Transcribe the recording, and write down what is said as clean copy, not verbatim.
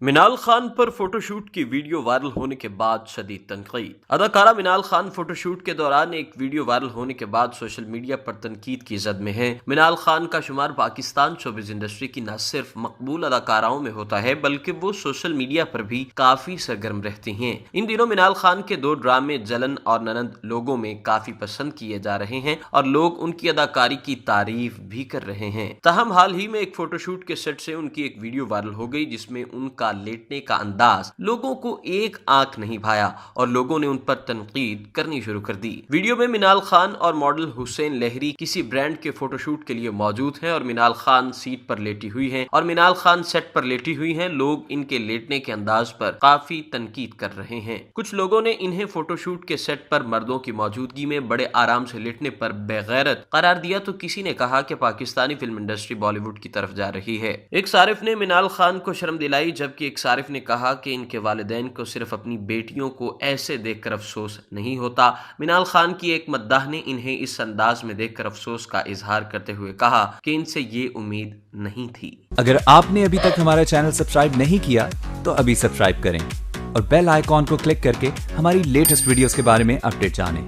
मिनाल खान पर फोटोशूट की video viral होने के बाद शदीद तनकीद। अदाकारा मिनाल खान फोटोशूट के दौरान एक वीडियो वायरल होने के बाद सोशल मीडिया पर तनकीद की जद में है। मिनाल खान का शुमार पाकिस्तान शोबिज़ इंडस्ट्री की न सिर्फ मकबूल अदाकाराओं में होता है बल्कि वो सोशल मीडिया पर भी काफी सरगर्म रहती हैं। इन दिनों मिनाल खान के दो ड्रामे जलन और ननद लोगों में काफी पसंद किए जा रहे हैं और लोग उनकी अदाकारी की तारीफ भी कर रहे हैं। तहम हाल ही में एक फोटोशूट के सेट से उनकी एक वीडियो वायरल हो गई जिसमें उनका लेटने का अंदाज लोगों को एक आंख नहीं भाया और लोगों ने उन पर तनकीद करनी शुरू कर दी। वीडियो में मिनाल खान और मॉडल हुसैन लहरी किसी ब्रांड के फोटोशूट के लिए मौजूद हैं और मिनाल खान सीट पर लेटी हुई हैं और मिनाल खान सेट पर लेटी हुई हैं। लोग इनके लेटने के अंदाज पर काफी तनकीद कर रहे हैं। कुछ लोगों ने इन्हें फोटोशूट के सेट पर मर्दों की मौजूदगी में बड़े आराम से लेटने पर बेगैरत करार दिया तो किसी ने कहा कि पाकिस्तानी फिल्म इंडस्ट्री बॉलीवुड की तरफ जा रही है। एक सारिफ ने मिनाल खान को शर्म दिलाई जबकि एक सारिफ ने कहा कि इनके वालिदैन को सिर्फ अपनी बेटियों को ऐसे देखकर अफसोस नहीं होता। मिनाल खान की एक मद्दाह ने इन्हें इस अंदाज में देखकर अफसोस का इजहार करते हुए कहा कि इनसे ये उम्मीद नहीं थी। अगर आपने अभी तक हमारा चैनल सब्सक्राइब नहीं किया तो अभी सब्सक्राइब करें और बेल आइकॉन को क्लिक करके हमारी लेटेस्ट वीडियोस के बारे में अपडेट जानें।